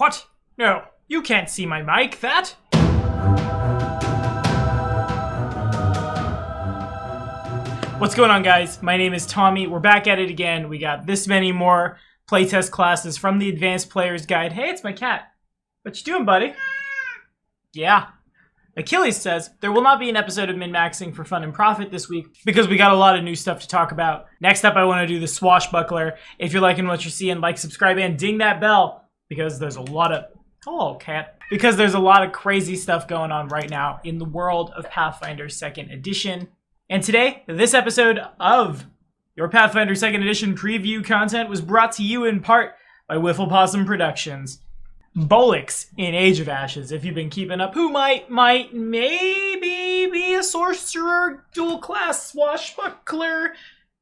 What? No, you can't see my mic, that? What's going on, guys? My name is Tommy. We're back at it again. We got this many more playtest classes from the Advanced Player's Guide. Hey, it's my cat. What you doing, buddy? Yeah. Achilles says, there will not be an episode of min-maxing for fun and profit this week because we got a lot of new stuff to talk about. Next up, I want to do the Swashbuckler. If you're liking what you're seeing, like, subscribe, and ding that bell because there's a lot of... Hello, cat. Because there's a lot of crazy stuff going on right now in the world of Pathfinder 2nd Edition. And today, this episode of your Pathfinder 2nd Edition preview content was brought to you in part by Wifflepossum Productions. Bolix in Age of Ashes, if you've been keeping up, who maybe be a sorcerer, dual class swashbuckler.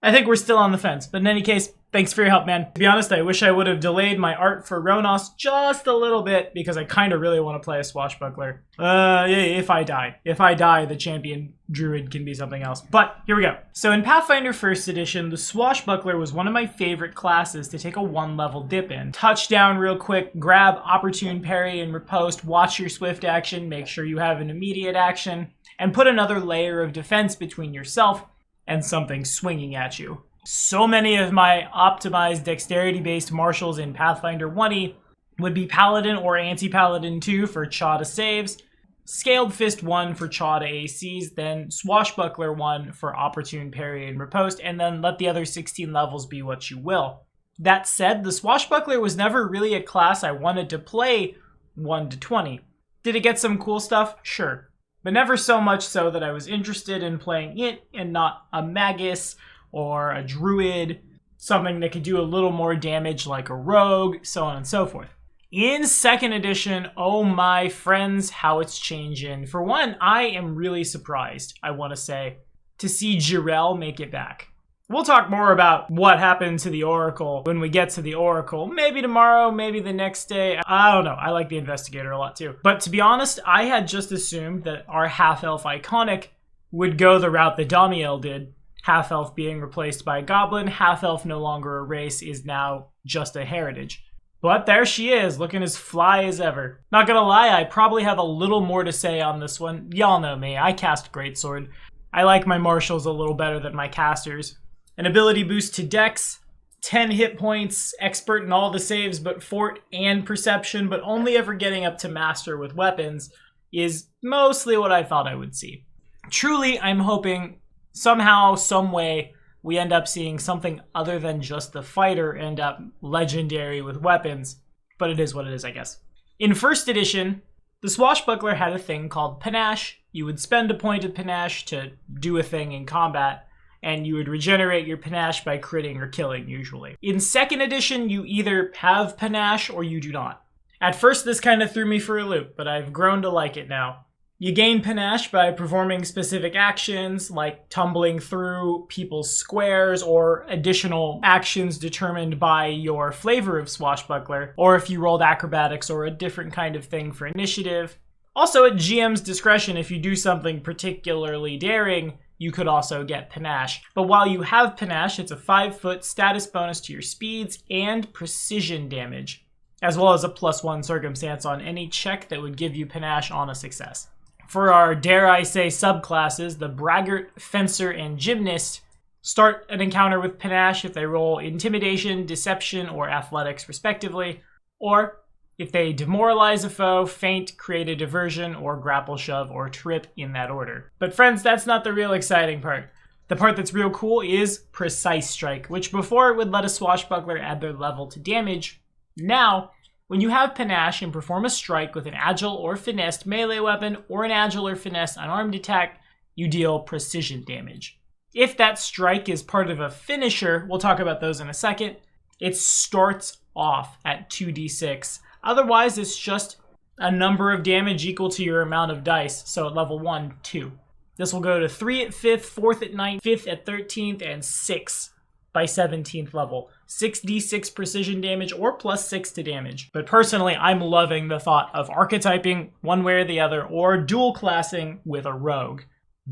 I think we're still on the fence, but in any case, thanks for your help, man. To be honest, I wish I would have delayed my art for Ronos just a little bit because I kind of really want to play a swashbuckler. If I die, the champion druid can be something else. But here we go. So in Pathfinder 1st Edition, the swashbuckler was one of my favorite classes to take a 1-level dip in. Touch down real quick, grab opportune parry and riposte, watch your swift action, make sure you have an immediate action, and put another layer of defense between yourself and something swinging at you. So many of my optimized dexterity-based martials in Pathfinder 1e would be Paladin or Anti-Paladin 2 for Chaw to saves, Scaled Fist 1 for Chaw to ACs, then Swashbuckler 1 for opportune parry and riposte, and then let the other 16 levels be what you will. That said, the Swashbuckler was never really a class I wanted to play 1 to 20. Did it get some cool stuff? Sure. But never so much so that I was interested in playing it and not a Magus or a Druid, something that could do a little more damage like a Rogue, so on and so forth. In 2nd Edition, oh my friends, how it's changing. For one, I am really surprised, I want to say, to see Jirel make it back. We'll talk more about what happened to the Oracle when we get to the Oracle. Maybe tomorrow, maybe the next day. I don't know. I like the Investigator a lot too. But to be honest, I had just assumed that our half-elf iconic would go the route that Damiel did. Half-elf being replaced by Goblin, half-elf no longer a race, is now just a heritage. But there she is, looking as fly as ever. Not gonna lie, I probably have a little more to say on this one. Y'all know me, I cast Greatsword. I like my martials a little better than my casters. An ability boost to Dex, 10 hit points, expert in all the saves but Fort and Perception, but only ever getting up to Master with weapons, is mostly what I thought I would see. Truly, I'm hoping somehow, some way, we end up seeing something other than just the fighter end up legendary with weapons, but it is what it is, I guess. In 1st Edition, the Swashbuckler had a thing called Panache. You would spend a point of Panache to do a thing in combat, and you would regenerate your Panache by critting or killing, usually. In 2nd Edition, you either have Panache or you do not. At first, this kind of threw me for a loop, but I've grown to like it now. You gain Panache by performing specific actions, like tumbling through people's squares, or additional actions determined by your flavor of Swashbuckler, or if you rolled acrobatics or a different kind of thing for initiative. Also, at GM's discretion, if you do something particularly daring, you could also get Panache. But while you have Panache, it's a 5-foot status bonus to your speeds and precision damage, as well as a +1 circumstance on any check that would give you Panache on a success. For our, dare I say, subclasses, the Braggart, Fencer, and Gymnast start an encounter with Panache if they roll Intimidation, Deception, or Athletics, respectively, or if they demoralize a foe, feint, create a diversion, or grapple, shove, or trip in that order. But friends, that's not the real exciting part. The part that's real cool is Precise Strike, which before would let a swashbuckler add their level to damage. Now, when you have Panache and perform a strike with an agile or finessed melee weapon or an agile or finessed unarmed attack, you deal precision damage. If that strike is part of a finisher, we'll talk about those in a second, it starts off at 2d6. Otherwise, it's just a number of damage equal to your amount of dice. So at level 1, 2. This will go to 3 at 5th, 4th at 9th, 5th at 13th, and 6 by 17th level. 6d6 precision damage or +6 to damage. But personally, I'm loving the thought of archetyping one way or the other or dual classing with a rogue,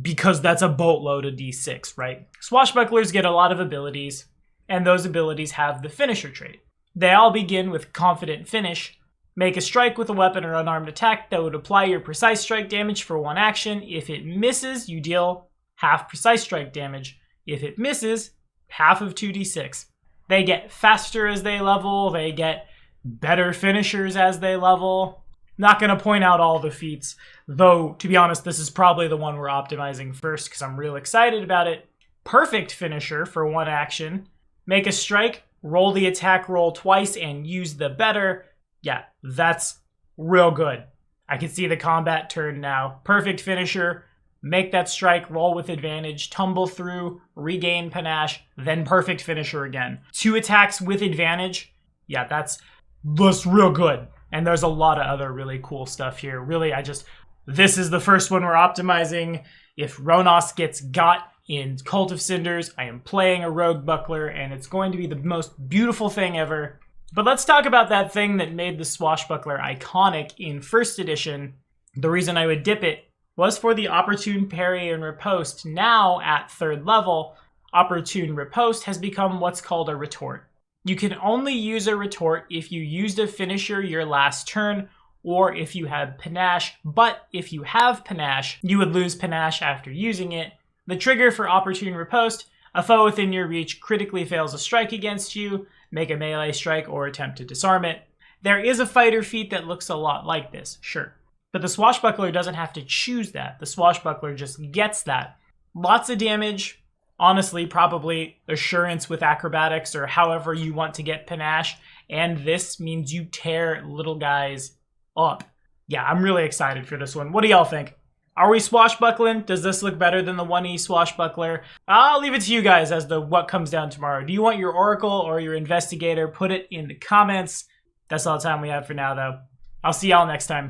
because that's a boatload of d6, right? Swashbucklers get a lot of abilities, and those abilities have the finisher trait. They all begin with Confident Finish, Make a strike with a weapon or unarmed attack that would apply your precise strike damage for 1 action. If it misses, you deal half precise strike damage. If it misses, half of 2d6. They get faster as they level. They get better finishers as they level. Not going to point out all the feats, though, to be honest, this is probably the one we're optimizing first because I'm real excited about it. Perfect finisher for 1 action. Make a strike, roll the attack roll twice, and use the better. Yeah, that's real good. I can see the combat turn now. Perfect finisher. Make that strike, roll with advantage, tumble through, regain panache, then perfect finisher again. 2 attacks with advantage. Yeah, that's real good. And there's a lot of other really cool stuff here. Really, this is the first one we're optimizing. If Ronos gets got in Cult of Cinders, I am playing a Rogue Buckler, and it's going to be the most beautiful thing ever. But let's talk about that thing that made the Swashbuckler iconic in 1st edition. The reason I would dip it was for the Opportune Parry and Riposte. Now, at 3rd level, Opportune Riposte has become what's called a retort. You can only use a retort if you used a finisher your last turn, or if you have panache, but if you have panache, you would lose panache after using it. The trigger for Opportune Riposte: a foe within your reach critically fails a strike against you, make a melee strike, or attempt to disarm it. There is a fighter feat that looks a lot like this, sure. But the Swashbuckler doesn't have to choose that. The Swashbuckler just gets that. Lots of damage. Honestly, probably assurance with acrobatics or however you want to get panache. And this means you tear little guys up. Yeah, I'm really excited for this one. What do y'all think? Are we swashbuckling? Does this look better than the 1E Swashbuckler? I'll leave it to you guys as to what comes down tomorrow. Do you want your Oracle or your Investigator? Put it in the comments. That's all the time we have for now, though. I'll see y'all next time.